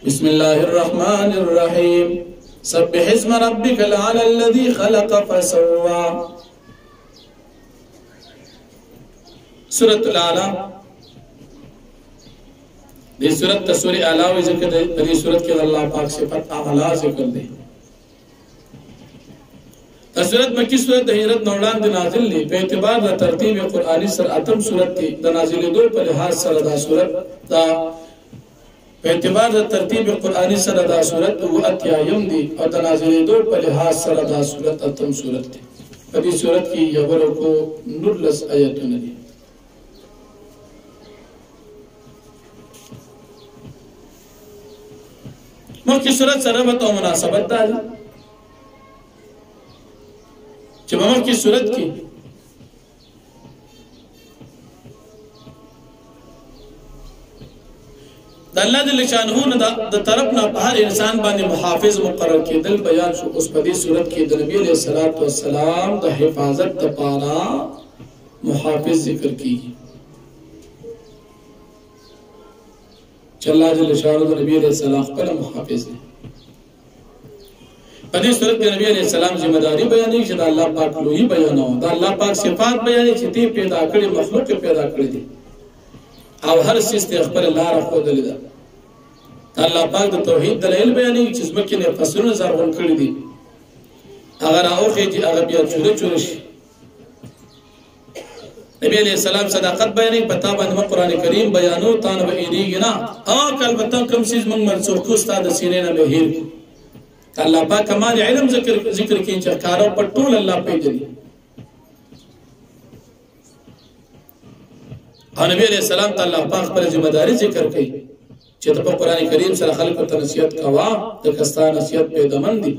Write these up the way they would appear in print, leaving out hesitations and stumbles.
بسم الله الرحمن الرحيم سبح اسم ربك الأعلى الذي خلق فسوى. سورة الأعلى دي سورة تسوري أعلى ذکر دي سورة کے اللہ پاک صفت اعلی ذکر دے. سورت مکی سورت ہجرت نوڑان دی نازل لی پہ اعتبار دا ترتیب قرآنی سر اتم سورت تی دا نازل دو پر لحاظ سر دا سورت دا پہ اعتبار دا ترتیب قرآنی سر دا سورت وہ اتیایم دی اور دا نازل دو پر لحاظ سر دا سورت اتم سورت تی. پدی سورت کی یورو کو نرلس آیتون دی. مکی سورت سربت و مناسبت داری جب ہم کی صورت کی دا اللہ جل شانہ دا طرفنا ہر انسان بانی محافظ مقرر کی دل بیان شو اس پدی صورت کی دا نبی علیہ السلام دا حفاظت دا پارا محافظ ذکر کی چل اللہ جل شانہ دا نبی علیہ السلام پر محافظ نے. پدی صورت کے نبی علیہ السلام ذمہ داری بیانی کہ دا اللہ پاک لوہی بیانا ہو دا اللہ پاک صفات بیانی کہ تی پیدا کری مخلوق کے پیدا کری دی او ہر چیز تے اخبر اللہ رکھو دلی دا اللہ پاک دا توحید دلائل بیانی کہ چیزمکی نے فصلون زرغن کری دی اگر آوخی جی اگر بیا چورے چورش نبی علیہ السلام صداقت بیانی پتا باندما قرآن کریم بیانو تانا با ایریگی نا آکل بطن کم چیز منگ منصور کو استاد سینینا میں ہیر کو اللہ پاک کمال علم ذکر کی چکارو پر طول اللہ پہ جلی اور نبی علیہ السلام تا اللہ پاک پر ذمہ داری ذکر کی چھتا پا قرآن کریم سر خلق تا نصیحت کوا دکستا نصیحت پیدا من دی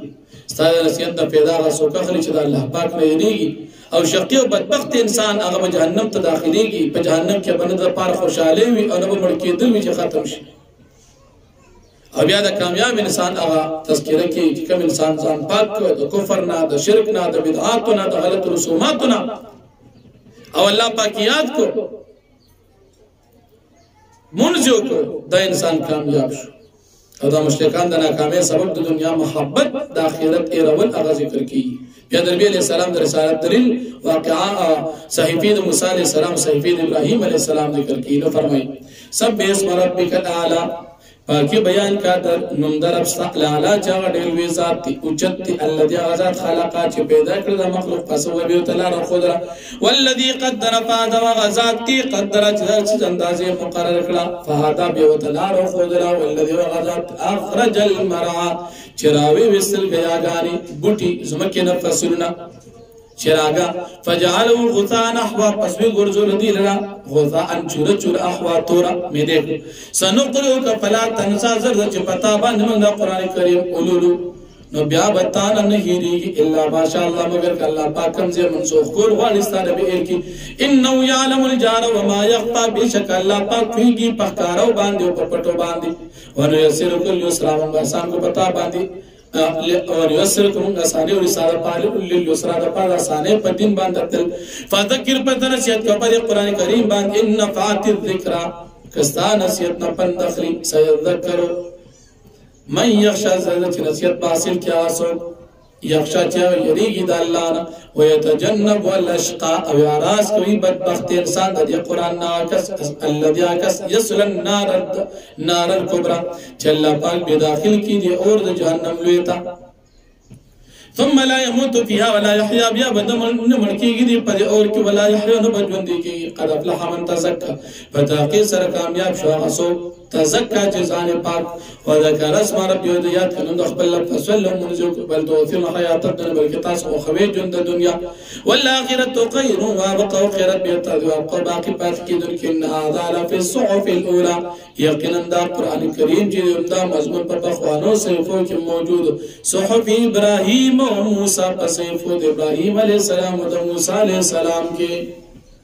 ستا نصیحت دا پیدا آغا سوکا خلی چھتا اللہ پاک نے ینیگی او شقی و بدبخت انسان آغا با جہنم تا داخلیگی پا جہنم کیا بند دا پار خوشحالے ہوئی اور نبو مڑکی دل میں چی ختم شی اب یاد کامیاب انسان آغا تذکرہ کی کہ کم انسان زان پاک کو دا کفر نا دا شرک نا دا بدعات نا دا غلط رسومات نا او اللہ پاکی یاد کو منزیو کو دا انسان کامیاب شو او دا مشرکان دا ناکامی سبب دا دنیا محبت دا آخرت ایرول آغا ذکر کی. بیاد نبی علیہ السلام دا رسالت دلیل واقعا صحیفی دا موسیٰ علیہ السلام صحیفی دا ابراہیم علیہ السلام ذکر کی نو فرمائی سب اسم ربک الاعلی پاکی بیان کا در نمدر ابستا لالا چاگا دیلوی ذات تی اچت تی اللہ دی آغازات خالقات چی پیدا کردہ مخلوق پسو بیو تلار خودرا والذی قدر فادا وغازات تی قدر چیزر چیز اندازی مقرر کلا فہادا بیو تلار خودرا والذی وغازات اخرج المرعا چراوی وصل گیا گانی بوٹی زمکی نفسرنا چراغا فجعلو غثاء نحوا پسوی گرزو ردی لرا غثاء چورا چورا احوا تورا میں دیکھو سنقلو کا فلا تنسا زرد چی پتا باند من دا قرآن کریم اولولو نو بیا بتانا نہیں ریگی اللہ باشا اللہ مگر کہ اللہ پاکم زی منسوخ کول غالستا نبی ایر کی انہو یعلم الجار وما یخفا بیشک اللہ پاک ہوئی پخکارو باندی و پپٹو باندی ونو یسر کل یسرا ونگا آسان کو پتا باندی اور یسر کروں گا سانے اور اسارہ پالے اللہ یسرہ دا پادا سانے پر دن باندتل فذکر پر نصیحت کا پر قرآن کریم باند ان نفعات الذکرہ کستا نصیحت نپن دخلی سیذکرو من یخشا زرد چی نصیحت باسل کیا آسو یخشا چاو یریگی دا اللہ نا ویتجنب والاشقاء او یاراس کوئی بدبخت انسان دا دی قرآن ناکس اللہ دی آکس یسلن نار الکبرى چلا پاک بداخل کی دی اور دا جہنم لویتا ثم لا يموت فيها ولا يحيا بیا بدمڑکی گی دی پر اور کی ولا يحيا نبجوندی کی قد افلح من تزکا فتاقی سر کامیاب شو غصو تزکا جزان پاک وذکر اسم ربی ودیات کنند اخبر لب فسولهم منزوک بل توفیم حیات الدن بالکتاس وخوی جند دنیا والآخرت خیر وابقا وخیرت بیتاد وابقا باقی پات کی دن کن آذال فی الصحف الاولا یقین اندار قرآن کریم جی امدا مضمون پر بخوانو صحفو کی موجود صحف ابراہیم و موسیٰ پسیفود ابراہیم علیہ السلام و موسیٰ علیہ السلام کی